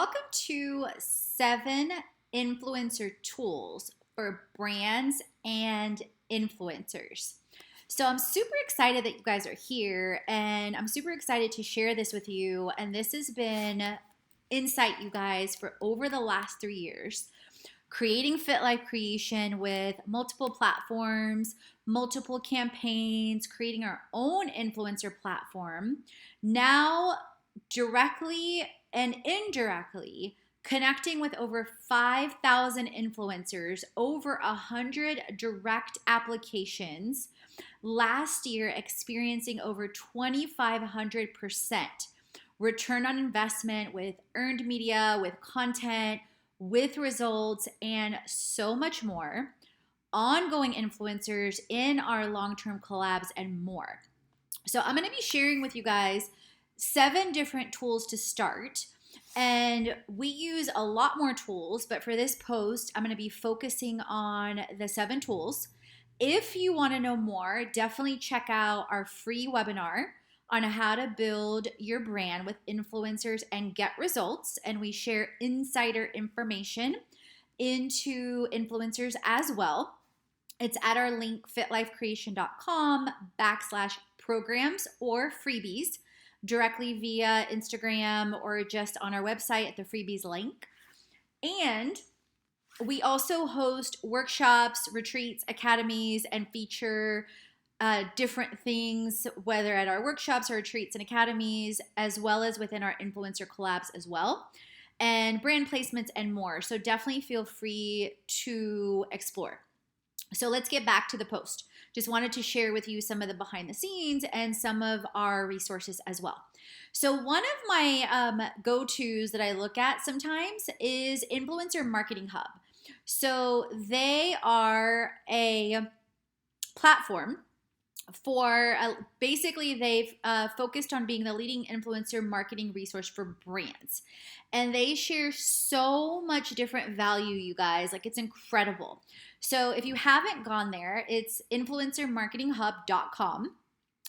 Welcome to 7 influencer tools for brands and influencers. So I'm super excited that you guys are here and I'm super excited to share this with you. And this has been insight, you guys, for over the last 3 years. Creating Fit Life Creation with multiple platforms, multiple campaigns, creating our own influencer platform. Now, directly and indirectly connecting with over 5,000 influencers, over 100 direct applications, last year experiencing over 2,500% return on investment with earned media, with content, with results, and so much more. Ongoing influencers in our long-term collabs and more. So I'm going to be sharing with you guys 7 different tools to start. And we use a lot more tools, but for this post, I'm going to be focusing on the 7 tools. If you want to know more, definitely check out our free webinar on how to build your brand with influencers and get results. And we share insider information into influencers as well. It's at our link, fitlifecreation.com/programs or freebies, directly via Instagram or just on our website at the freebies link. And we also host workshops, retreats, academies, and feature different things, whether at our workshops or retreats and academies, as well as within our influencer collabs as well, and brand placements and more. So definitely feel free to explore. So let's get back to the post. Just wanted to share with you some of the behind the scenes and some of our resources as well. So one of my go-tos that I look at sometimes is Influencer Marketing Hub. So they are a platform for basically they've focused on being the leading influencer marketing resource for brands, and they share so much different value, you guys. Like, it's incredible. So if you haven't gone there, it's influencermarketinghub.com.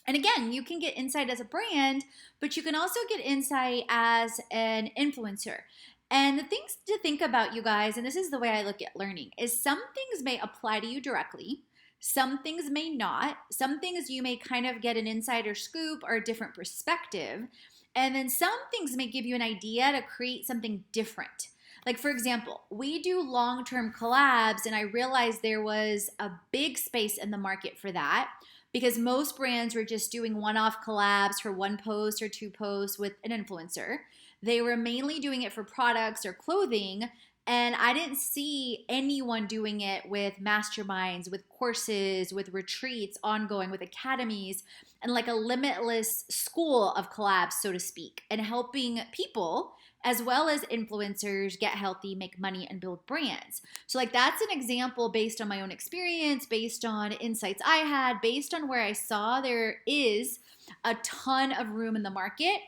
And again, you can get insight as a brand, but you can also get insight as an influencer. And the things to think about, you guys, and this is the way I look at learning, is some things may apply to you directly. Some things may not. Some things you may kind of get an insider scoop or a different perspective. And then some things may give you an idea to create something different. Like, for example, we do long-term collabs, and I realized there was a big space in the market for that because most brands were just doing one-off collabs for 1 post or 2 posts with an influencer. They were mainly doing it for products or clothing, and I didn't see anyone doing it with masterminds, with courses, with retreats, ongoing, with academies, and like a limitless school of collabs, so to speak, and helping people as well as influencers get healthy, make money, and build brands. So like, that's an example based on my own experience, based on insights I had, based on where I saw there is a ton of room in the market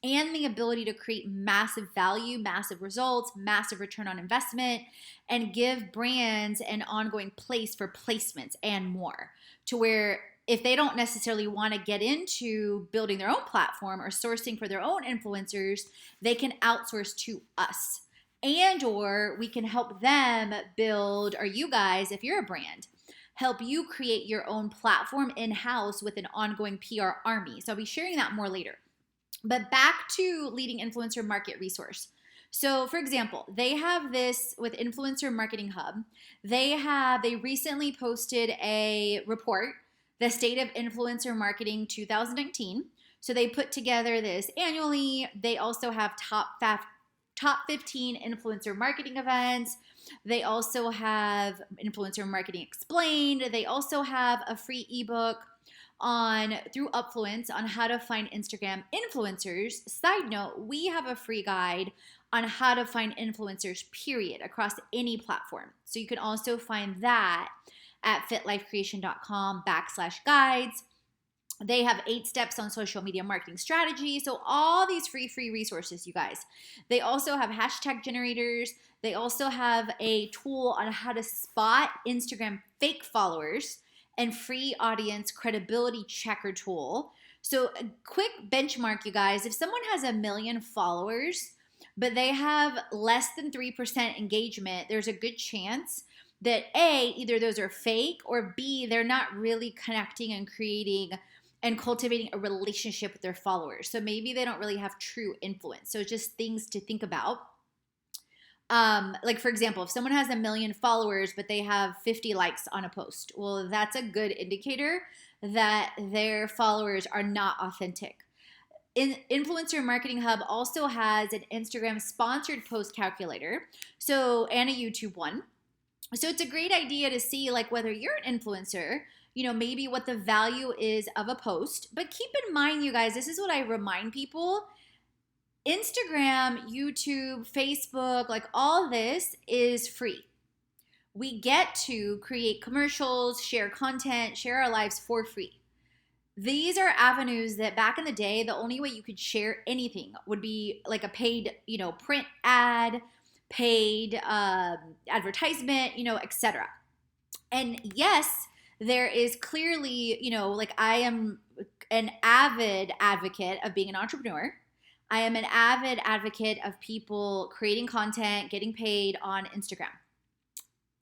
and the ability to create massive value, massive results, massive return on investment, and give brands an ongoing place for placements and more, to where if they don't necessarily want to get into building their own platform or sourcing for their own influencers, they can outsource to us. And or we can help them build, or you guys, if you're a brand, help you create your own platform in-house with an ongoing PR army. So I'll be sharing that more later. But back to leading influencer market resource. So for example, they have this with Influencer Marketing Hub. They recently posted a report, the State of Influencer Marketing 2019. So they put together this annually. They also have top 15 influencer marketing events. They also have Influencer Marketing Explained. They also have a free ebook through Upfluence on how to find Instagram influencers. Side note, we have a free guide on how to find influencers, period, across any platform. So you can also find that at fitlifecreation.com/guides. They have 8 steps on social media marketing strategy. So all these free resources, you guys. They also have hashtag generators. They also have a tool on how to spot Instagram fake followers and free audience credibility checker tool. So a quick benchmark, you guys. If someone has 1 million followers, but they have less than 3% engagement, there's a good chance that A, either those are fake, or B, they're not really connecting and creating and cultivating a relationship with their followers. So maybe they don't really have true influence. So just things to think about. Like for example, if someone has 1 million followers, but they have 50 likes on a post, well, that's a good indicator that their followers are not authentic. Influencer Marketing Hub also has an Instagram sponsored post calculator, and a YouTube one. So it's a great idea to see like whether you're an influencer, maybe what the value is of a post. But keep in mind, you guys, this is what I remind people. Instagram, YouTube, Facebook, like all this is free. We get to create commercials, share content, share our lives for free. These are avenues that back in the day, the only way you could share anything would be like a paid, print ad, paid advertisement, etc. And yes, there is clearly, like I am an avid advocate of being an entrepreneur. I am an avid advocate of people creating content, getting paid on Instagram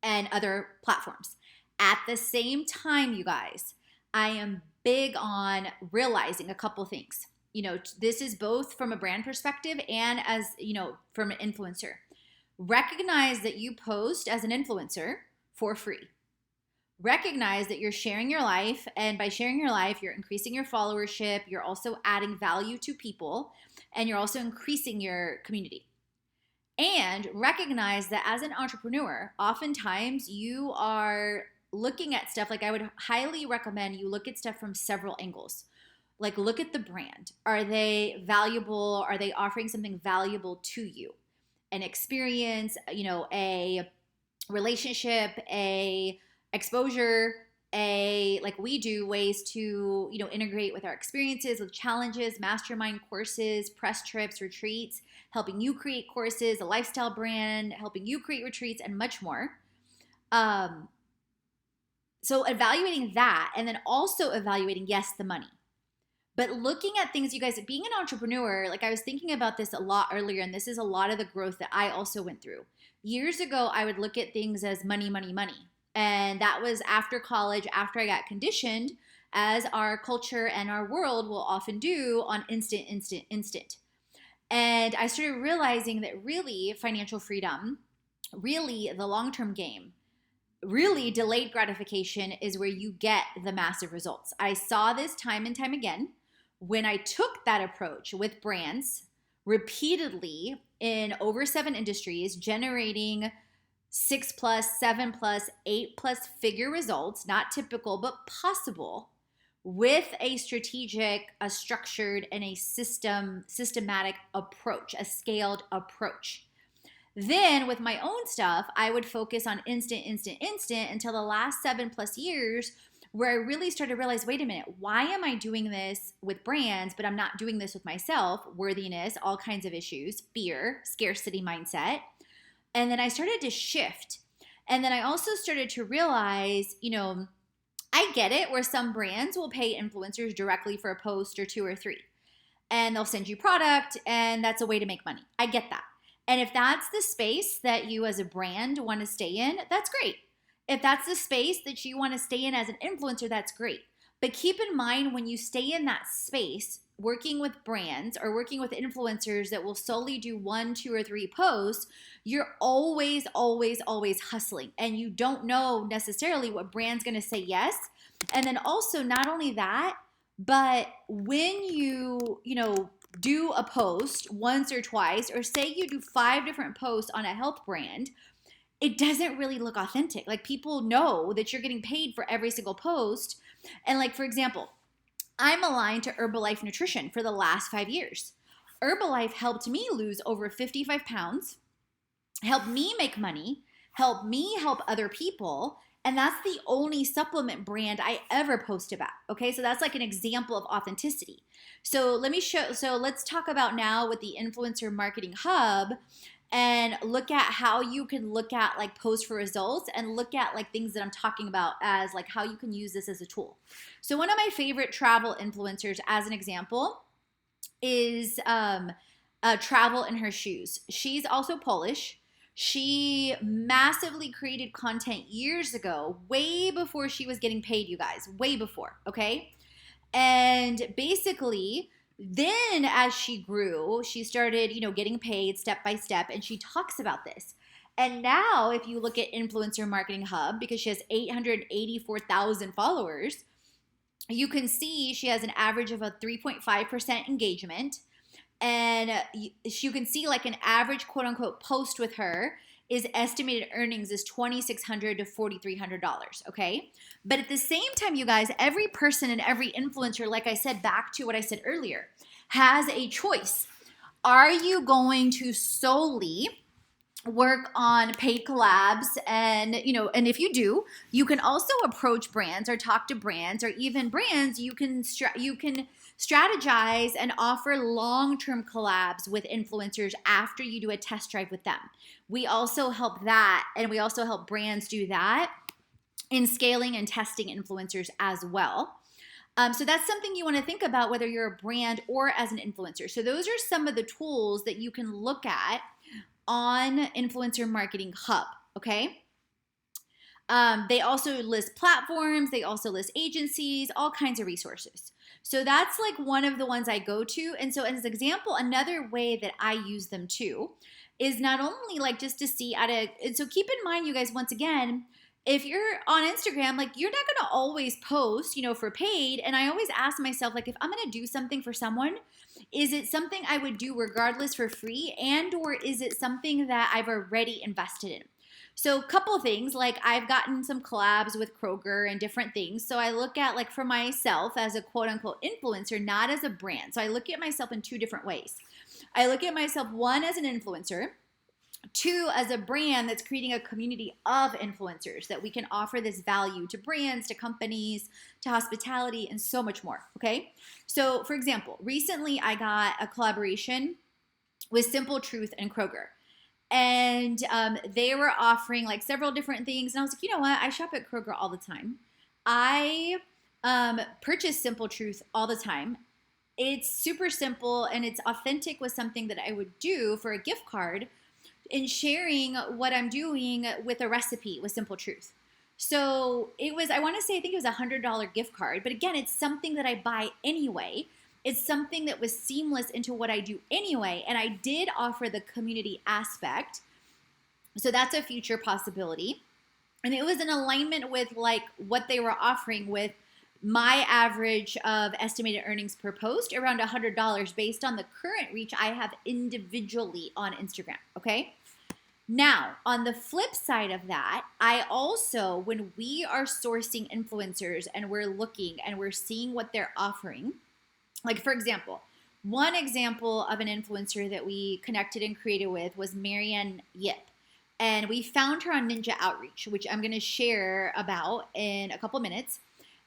and other platforms. At the same time, you guys, I am big on realizing a couple things. This is both from a brand perspective and as, from an influencer. Recognize that you post as an influencer for free. Recognize that you're sharing your life, and by sharing your life, you're increasing your followership, you're also adding value to people, and you're also increasing your community. And recognize that as an entrepreneur, oftentimes you are looking at stuff, like I would highly recommend you look at stuff from several angles. Like look at the brand. Are they valuable? Are they offering something valuable to you? An experience, a relationship, a exposure, like we do ways to, integrate with our experiences, with challenges, mastermind courses, press trips, retreats, helping you create courses, a lifestyle brand, helping you create retreats, and much more. So evaluating that, and then also evaluating, yes, the money. But looking at things, you guys, being an entrepreneur, like I was thinking about this a lot earlier, and this is a lot of the growth that I also went through. Years ago, I would look at things as money, money, money. And that was after college, after I got conditioned, as our culture and our world will often do, on instant, instant, instant. And I started realizing that really financial freedom, really the long-term game, really delayed gratification is where you get the massive results. I saw this time and time again when I took that approach with brands repeatedly in over 7 industries, generating 6+, 7+, 8+ figure results, not typical, but possible, with a strategic, a structured, and a systematic approach, a scaled approach. Then with my own stuff, I would focus on instant, instant, instant until the last 7+ years, where I really started to realize, wait a minute, why am I doing this with brands, but I'm not doing this with myself? Worthiness, all kinds of issues, fear, scarcity mindset. And then I started to shift. And then I also started to realize, I get it where some brands will pay influencers directly for a post or 2 or 3. And they'll send you product, and that's a way to make money. I get that. And if that's the space that you as a brand want to stay in, that's great. If that's the space that you want to stay in as an influencer, that's great. But keep in mind, when you stay in that space, working with brands or working with influencers that will solely do 1, 2, or 3 posts, you're always, always, always hustling. And you don't know necessarily what brand's going to say yes. And then also, not only that, but when you do a post once or twice, or say you do 5 different posts on a health brand, it doesn't really look authentic. Like, people know that you're getting paid for every single post. And like, for example, I'm aligned to Herbalife Nutrition for the last 5 years. Herbalife helped me lose over 55 pounds, helped me make money, helped me help other people. And that's the only supplement brand I ever post about. Okay, so that's like an example of authenticity. So let's talk about now with the Influencer Marketing Hub, and look at how you can look at like post for results, and look at like things that I'm talking about as like how you can use this as a tool. So one of my favorite travel influencers, as an example, is travel in her shoes. She's also Polish. She massively created content years ago, way before she was getting paid, you guys, way before, okay? And basically, then as she grew, she started, getting paid step by step, and she talks about this. And now, if you look at Influencer Marketing Hub, because she has 884,000 followers, you can see she has an average of a 3.5% engagement. And you can see like an average quote unquote post with her is estimated earnings is $2,600 to $4,300, okay? But at the same time, you guys, every person and every influencer, like I said, back to what I said earlier, has a choice. Are you going to solely work on paid collabs? And if you do, you can also approach brands or talk to brands, or even brands you can strategize and offer long-term collabs with influencers after you do a test drive with them. We also help that, and we also help brands do that in scaling and testing influencers as well. So that's something you want to think about, whether you're a brand or as an influencer. So those are some of the tools that you can look at on Influencer Marketing Hub, okay? They also list platforms, they also list agencies, all kinds of resources. So that's like one of the ones I go to. And so as an example, another way that I use them too is not only like just to see and so keep in mind, you guys, once again, if you're on Instagram, like you're not going to always post, for paid. And I always ask myself, like, if I'm going to do something for someone, is it something I would do regardless for free? And or is it something that I've already invested in? So a couple things, like I've gotten some collabs with Kroger and different things. So I look at, like, for myself as a quote unquote influencer, not as a brand. So I look at myself in two different ways. I look at myself, one, as an influencer, two, as a brand that's creating a community of influencers that we can offer this value to brands, to companies, to hospitality, and so much more, okay? So for example, recently I got a collaboration with Simple Truth and Kroger. And they were offering like several different things. And I was like, you know what? I shop at Kroger all the time. I purchase Simple Truth all the time. It's super simple and it's authentic with something that I would do for a gift card in sharing what I'm doing with a recipe with Simple Truth. So it was, I think it was $100 gift card. But again, it's something that I buy anyway. It's something that was seamless into what I do anyway. And I did offer the community aspect. So that's a future possibility. And it was in alignment with like what they were offering with my average of estimated earnings per post, around $100 based on the current reach I have individually on Instagram, okay? Now, on the flip side of that, I also, when we are sourcing influencers and we're looking and we're seeing what they're offering, like, for example, one example of an influencer that we connected and created with was Marianne Yip. And we found her on Ninja Outreach, which I'm going to share about in a couple minutes.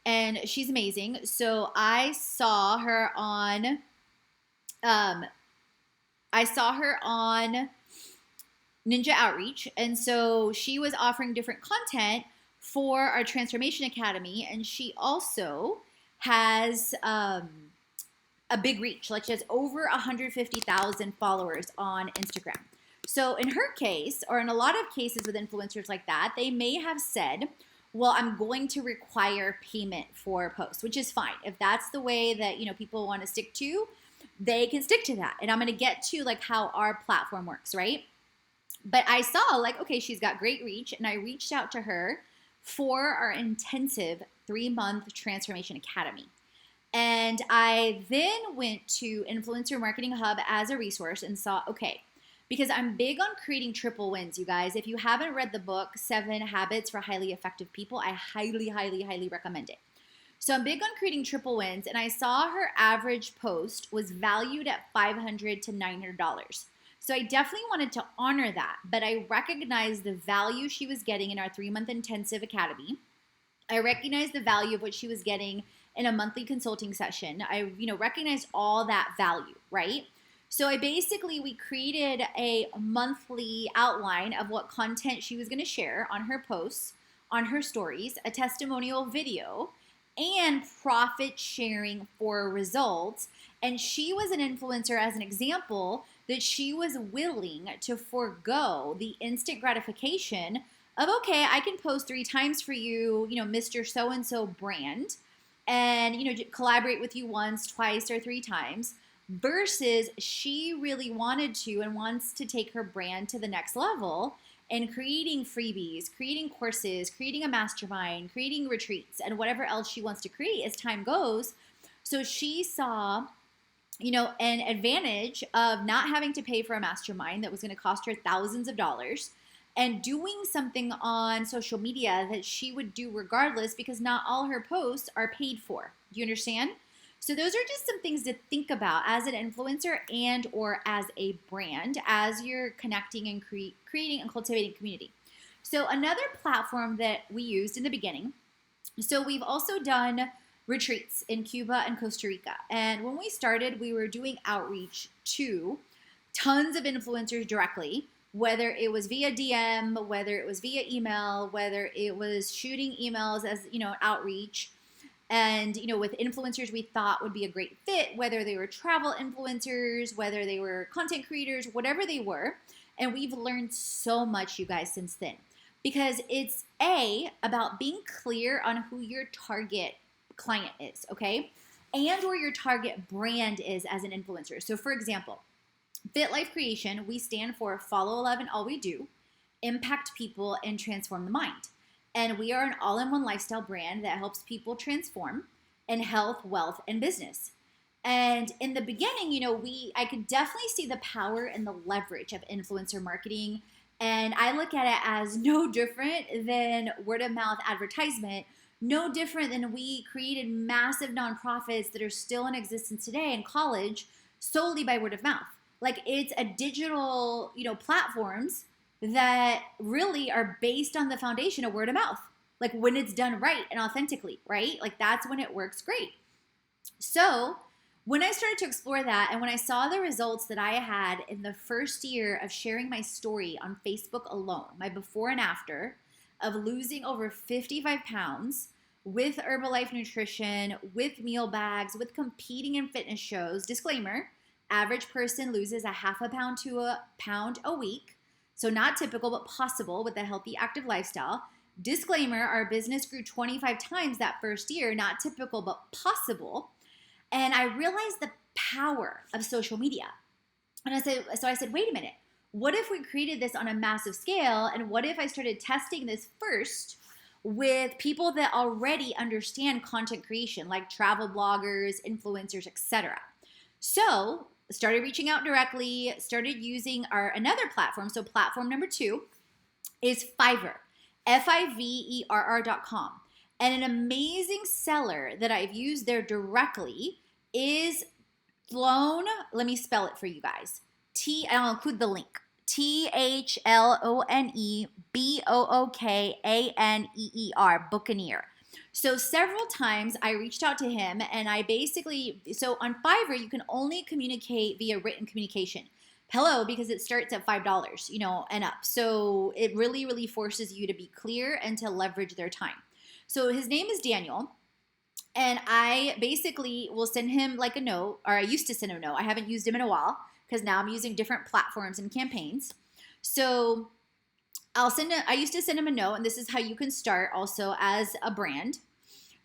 And she's amazing. So I saw her on Ninja Outreach. And so she was offering different content for our Transformation Academy. And she also has a big reach. Like, she has over 150,000 followers on Instagram. So in her case, or in a lot of cases with influencers like that, they may have said, well, I'm going to require payment for posts, which is fine. If that's the way that, people want to stick to, they can stick to that. And I'm going to get to like how our platform works, right? But I saw like, okay, she's got great reach. And I reached out to her for our intensive 3-month Transformation Academy. And I then went to Influencer Marketing Hub as a resource and saw, okay, because I'm big on creating triple wins, you guys. If you haven't read the book, 7 Habits for Highly Effective People, I highly, highly, highly recommend it. So I'm big on creating triple wins, and I saw her average post was valued at $500 to $900. So I definitely wanted to honor that, but I recognized the value she was getting in our 3-month intensive academy. I recognized the value of what she was getting in a monthly consulting session. I, recognized all that value, right? So we created a monthly outline of what content she was going to share on her posts, on her stories, a testimonial video, and profit sharing for results. And she was an influencer, as an example, that she was willing to forego the instant gratification of, okay, I can post 3 times for you, Mr. So-and-so brand, and, collaborate with you once, twice, or 3 times, versus she really wanted to and wants to take her brand to the next level and creating freebies, creating courses, creating a mastermind, creating retreats, and whatever else she wants to create as time goes. So she saw, an advantage of not having to pay for a mastermind that was going to cost her thousands of dollars and doing something on social media that she would do regardless because not all her posts are paid for. Do you understand? So those are just some things to think about as an influencer and or as a brand as you're connecting and creating and cultivating community. So another platform that we used in the beginning, so we've also done retreats in Cuba and Costa Rica. And when we started, we were doing outreach to tons of influencers directly, whether it was via DM, whether it was via email, whether it was shooting emails as, outreach. And, with influencers we thought would be a great fit, whether they were travel influencers, whether they were content creators, whatever they were. And we've learned so much, you guys, since then. Because it's about being clear on who your target client is, okay? And where your target brand is as an influencer. So for example, Fit Life Creation, we stand for Follow 11 All We Do, Impact People, and Transform the Mind. And we are an all-in-one lifestyle brand that helps people transform in health, wealth, and business. And in the beginning, I could definitely see the power and the leverage of influencer marketing. And I look at it as no different than word of mouth advertisement, no different than we created massive nonprofits that are still in existence today in college solely by word of mouth. Like it's a digital, platforms that really are based on the foundation of word of mouth. Like when it's done right and authentically, right? Like that's when it works great. So when I started to explore that and when I saw the results that I had in the first year of sharing my story on Facebook alone, my before and after of losing over 55 pounds with Herbalife nutrition, with meal bags, with competing in fitness shows, disclaimer, average person loses a half a pound to a pound a week. So not typical, but possible with a healthy, active lifestyle. Disclaimer, our business grew 25 times that first year, not typical, but possible. And I realized the power of social media. And I said, wait a minute, what if we created this on a massive scale? And what if I started testing this first with people that already understand content creation, like travel bloggers, influencers, etc. So started reaching out directly, started using another platform. So platform number 2 is Fiverr, Fiverr.com. And an amazing seller that I've used there directly is Thlone. Let me spell it for you guys. I'll include the link. THLONEBOOKANEER, Buccaneer. So several times I reached out to him and so on Fiverr, you can only communicate via written communication. Hello, because it starts at $5, and up. So it really, really forces you to be clear and to leverage their time. So his name is Daniel. And I basically will send him like a note, or I used to send him a note. I haven't used him in a while because now I'm using different platforms and campaigns. So I used to send him a note, and this is how you can start also as a brand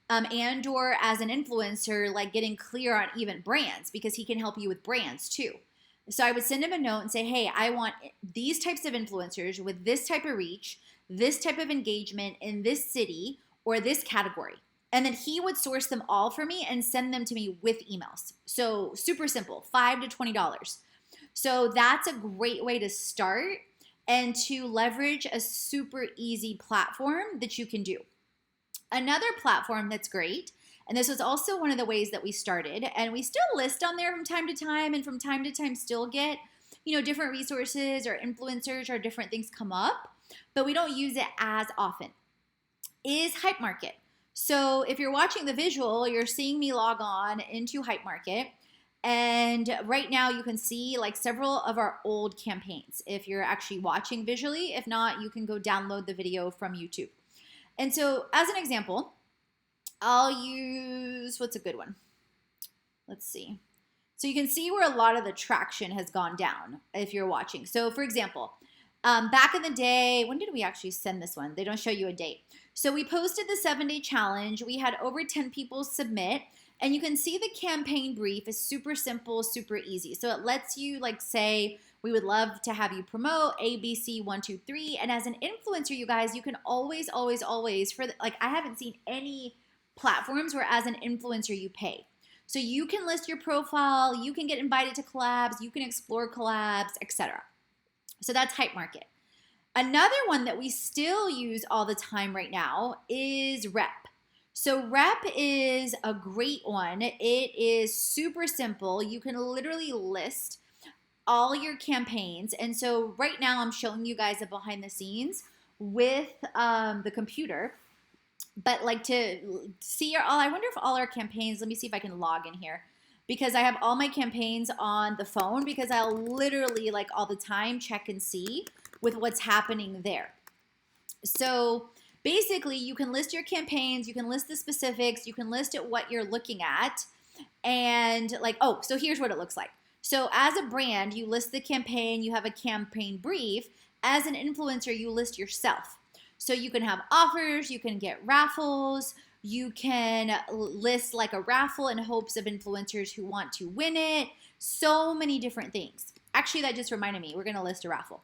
and or as an influencer, like getting clear on even brands because he can help you with brands too. So I would send him a note and say, hey, I want these types of influencers with this type of reach, this type of engagement in this city or this category. And then he would source them all for me and send them to me with emails. So super simple, $5 to $20. So that's a great way to start and to leverage a super easy platform that you can do. Another platform that's great, and this was also one of the ways that we started, and we still list on there from time to time, and from time to time still get, different resources or influencers or different things come up, but we don't use it as often, is Hype Market. So if you're watching the visual, you're seeing me log on into Hype Market. And right now you can see like several of our old campaigns if you're actually watching visually. If not, you can go download the video from YouTube. And so as an example, I'll use, what's a good one? Let's see. So you can see where a lot of the traction has gone down if you're watching. So for example, back in the day, when did we actually send this one? They don't show you a date. So we posted the 7-day challenge. We had over 10 people submit, and you can see the campaign brief is super simple, super easy. So it lets you like say, we would love to have you promote ABC 1, 2, 3. And as an influencer, you guys, you can always, like I haven't seen any platforms where as an influencer you pay. So you can list your profile, you can get invited to collabs, you can explore collabs, etc. So that's Hype Market. Another one that we still use all the time right now is Rep. So Rep is a great one. It is super simple. You can literally list all your campaigns. And so right now I'm showing you guys the behind the scenes with the computer. But like to see I wonder if all our campaigns, let me see if I can log in here, because I have all my campaigns on the phone, because I'll literally like all the time check and see with what's happening there. So basically you can list your campaigns, you can list the specifics, you can list it what you're looking at, and like, oh, so here's what it looks like. So as a brand, you list the campaign, you have a campaign brief. As an influencer, you list yourself. So you can have offers, you can get raffles, you can list like a raffle in hopes of influencers who want to win it. So many different things. Actually, that just reminded me, we're gonna list a raffle.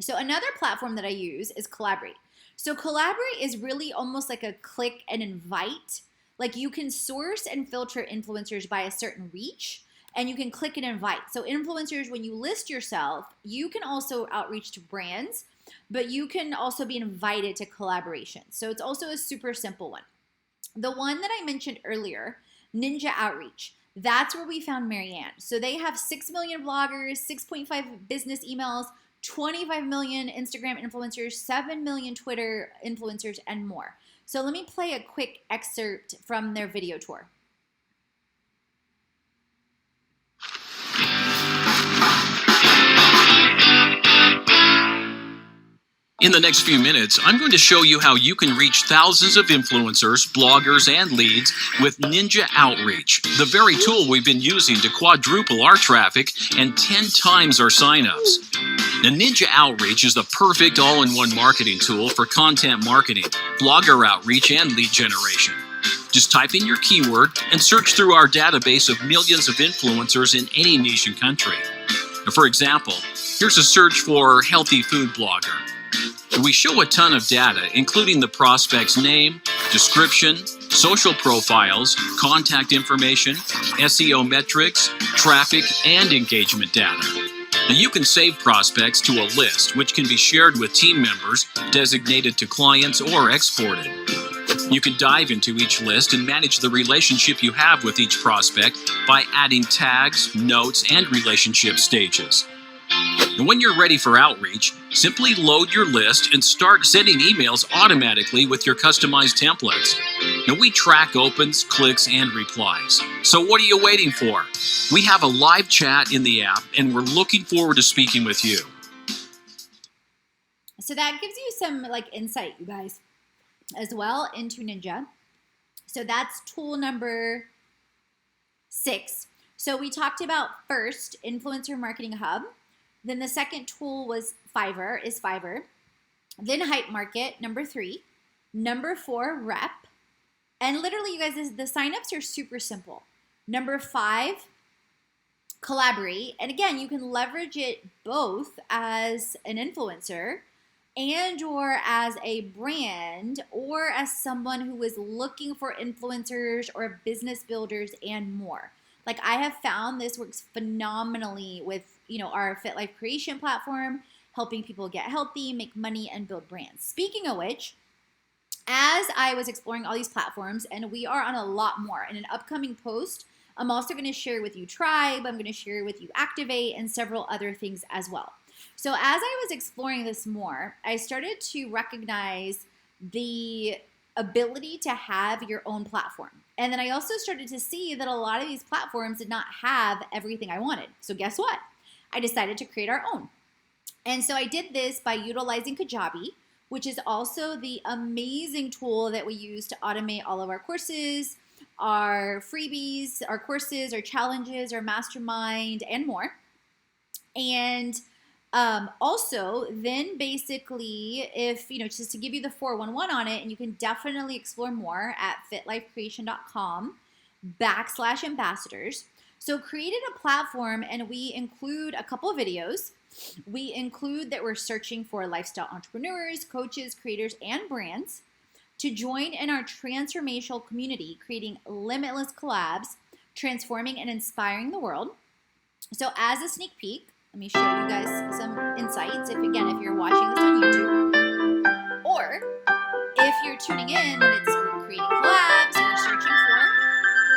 So another platform that I use is Collaborate. So Collaborate is really almost like a click and invite. Like you can source and filter influencers by a certain reach, and you can click and invite. So influencers, when you list yourself, you can also outreach to brands, but you can also be invited to collaborations. So it's also a super simple one. The one that I mentioned earlier, Ninja Outreach, that's where we found Marianne. So they have 6 million bloggers, 6.5 business emails, 25 million Instagram influencers, 7 million Twitter influencers, and more. So let me play a quick excerpt from their video tour. In the next few minutes, I'm going to show you how you can reach thousands of influencers, bloggers, and leads with Ninja Outreach, the very tool we've been using to quadruple our traffic and 10 times our signups. Now, Ninja Outreach is the perfect all-in-one marketing tool for content marketing, blogger outreach, and lead generation. Just type in your keyword and search through our database of millions of influencers in any nation country. Now, for example, here's a search for healthy food blogger. We show a ton of data, including the prospect's name, description, social profiles, contact information, SEO metrics, traffic, and engagement data. Now, you can save prospects to a list, which can be shared with team members, designated to clients, or exported. You can dive into each list and manage the relationship you have with each prospect by adding tags, notes, and relationship stages. And when you're ready for outreach, simply load your list and start sending emails automatically with your customized templates. Now, we track opens, clicks, and replies. So what are you waiting for? We have a live chat in the app, and we're looking forward to speaking with you. So that gives you some like insight, you guys, as well into Ninja. So that's tool number 6. So we talked about first Influencer Marketing Hub. Then the second tool was Fiverr. Then Hype Market, number 3. Number 4, Rep. And literally, you guys, the signups are super simple. Number 5, Collaborate. And again, you can leverage it both as an influencer and or as a brand or as someone who is looking for influencers or business builders and more. Like I have found this works phenomenally with, our Fit Life Creation platform, helping people get healthy, make money, and build brands. Speaking of which, as I was exploring all these platforms, and we are on a lot more, in an upcoming post, I'm also going to share with you Tribe, I'm going to share with you Activate, and several other things as well. So as I was exploring this more, I started to recognize the ability to have your own platform. And then I also started to see that a lot of these platforms did not have everything I wanted. So guess what? I decided to create our own. And so I did this by utilizing Kajabi, which is also the amazing tool that we use to automate all of our courses, our freebies, our courses, our challenges, our mastermind, and more. And also, then basically, if, just to give you the 411 on it, and you can definitely explore more at fitlifecreation.com/ambassadors. So created a platform, and we include a couple of videos. We include that we're searching for lifestyle entrepreneurs, coaches, creators, and brands to join in our transformational community, creating limitless collabs, transforming and inspiring the world. So as a sneak peek, let me show you guys some insights. If you're watching this on YouTube, or if you're tuning in, then it's we're creating collabs, we're searching for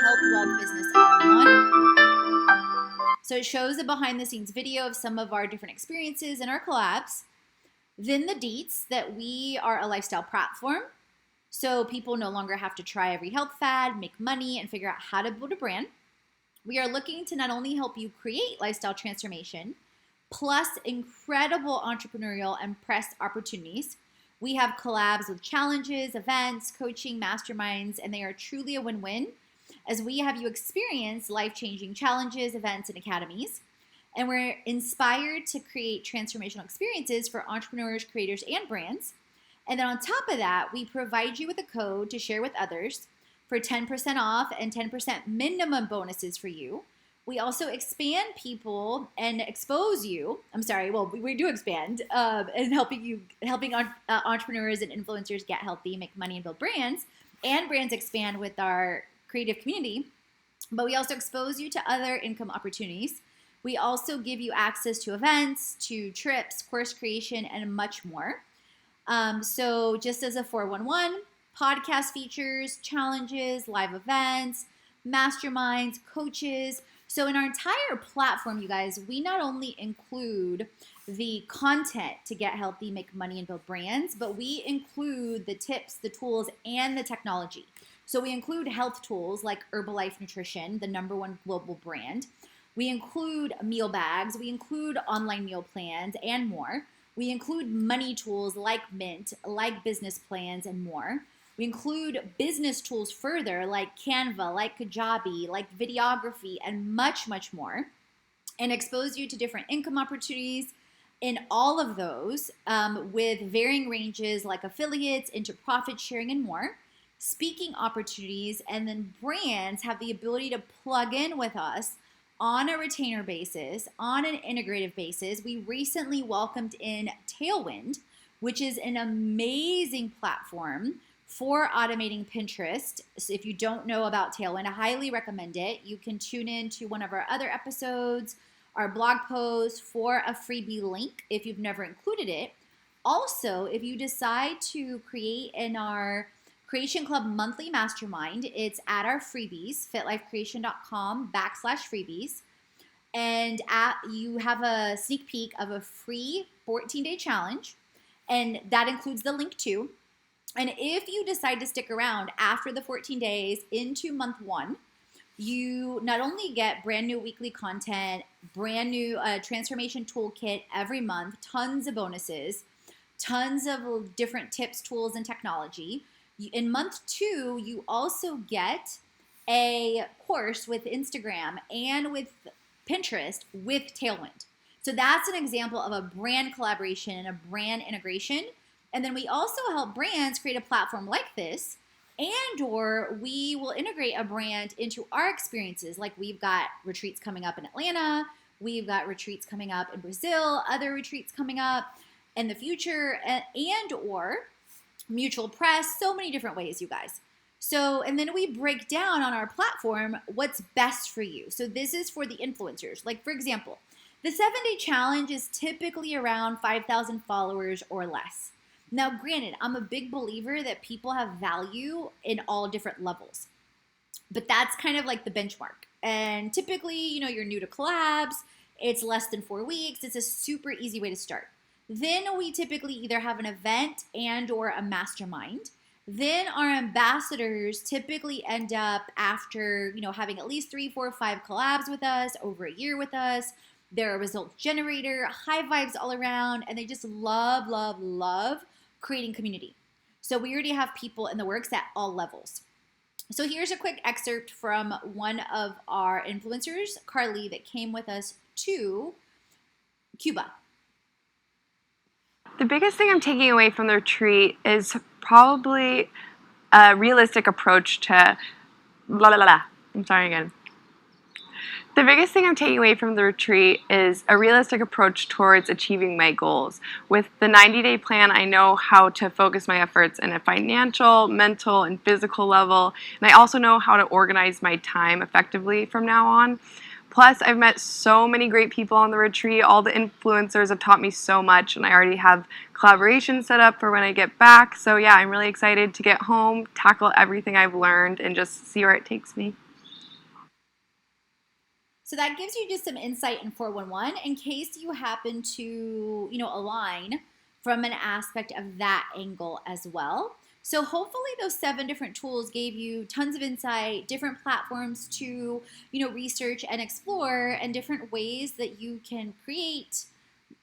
health, wealth, business, all-in-one. So it shows a behind the scenes video of some of our different experiences in our collabs. Then the deets that we are a lifestyle platform. So people no longer have to try every health fad, make money, and figure out how to build a brand. We are looking to not only help you create lifestyle transformation, plus incredible entrepreneurial and press opportunities. We have collabs with challenges, events, coaching, masterminds, and they are truly a win-win as we have you experience life-changing challenges, events, and academies. And we're inspired to create transformational experiences for entrepreneurs, creators, and brands. And then on top of that, we provide you with a code to share with others for 10% off and 10% minimum bonuses for you. We also expand people and expose you. We do expand and helping entrepreneurs and influencers get healthy, make money, and build brands. And brands expand with our creative community. But we also expose you to other income opportunities. We also give you access to events, to trips, course creation, and much more. So just as a 411, podcast features, challenges, live events, masterminds, coaches. So in our entire platform, you guys, we not only include the content to get healthy, make money, and build brands, but we include the tips, the tools, and the technology. So we include health tools like Herbalife Nutrition, the #1 global brand. We include meal bags. We include online meal plans and more. We include money tools like Mint, like business plans, and more. We include business tools further like Canva, like Kajabi, like videography, and much, much more. And expose you to different income opportunities in all of those with varying ranges like affiliates, into profit sharing, and more. Speaking opportunities, and then brands have the ability to plug in with us on a retainer basis, on an integrative basis. We recently welcomed in Tailwind, which is an amazing platform for automating Pinterest. So if you don't know about Tailwind, I highly recommend it. You can tune in to one of our other episodes, our blog post for a freebie link if you've never included it. Also, if you decide to create in our Creation Club monthly mastermind, it's at our freebies, fitlifecreation.com/freebies. And you have a sneak peek of a free 14-day challenge, and that includes the link too. And if you decide to stick around after the 14 days into month 1, you not only get brand new weekly content, brand new transformation toolkit every month, tons of bonuses, tons of different tips, tools, and technology. In month 2, you also get a course with Instagram and with Pinterest with Tailwind. So that's an example of a brand collaboration and a brand integration. And then we also help brands create a platform like this, and or we will integrate a brand into our experiences. Like we've got retreats coming up in Atlanta, we've got retreats coming up in Brazil, other retreats coming up in the future, and or mutual press, so many different ways, you guys. So, and then we break down on our platform what's best for you. So this is for the influencers. Like for example, the 7-day challenge is typically around 5,000 followers or less. Now, granted, I'm a big believer that people have value in all different levels, but that's kind of like the benchmark. And typically, you're new to collabs, it's less than 4 weeks, it's a super easy way to start. Then we typically either have an event and or a mastermind. Then our ambassadors typically end up after, having at least 3, 4, 5 collabs with us, over a year with us. They're a results generator, high vibes all around, and they just love, love, love creating community. So we already have people in the works at all levels. So here's a quick excerpt from one of our influencers, Carly, that came with us to Cuba. The biggest thing I'm taking away from the retreat is probably a realistic approach to blah, blah, blah. I'm sorry again. The biggest thing I'm taking away from the retreat is a realistic approach towards achieving my goals. With the 90-day plan, I know how to focus my efforts in a financial, mental, and physical level, and I also know how to organize my time effectively from now on. Plus, I've met so many great people on the retreat. All the influencers have taught me so much, and I already have collaboration set up for when I get back. So yeah, I'm really excited to get home, tackle everything I've learned, and just see where it takes me. So that gives you just some insight in 411 in case you happen to, align from an aspect of that angle as well. So hopefully those 7 different tools gave you tons of insight, different platforms to, research and explore, and different ways that you can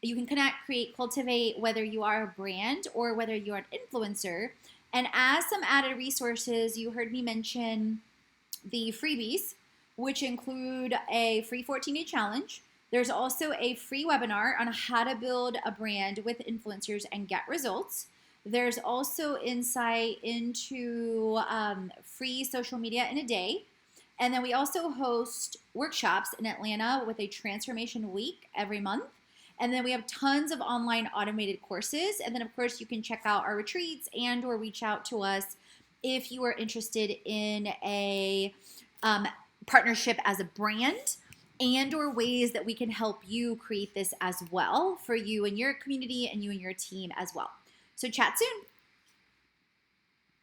connect, create, cultivate, whether you are a brand or whether you're an influencer. And as some added resources, you heard me mention the freebies, which include a free 14-day challenge. There's also a free webinar on how to build a brand with influencers and get results. There's also insight into free social media in a day. And then we also host workshops in Atlanta with a transformation week every month. And then we have tons of online automated courses. And then, of course, you can check out our retreats and or reach out to us if you are interested in a partnership as a brand, and or ways that we can help you create this as well for you and your community and you and your team as well. So chat soon.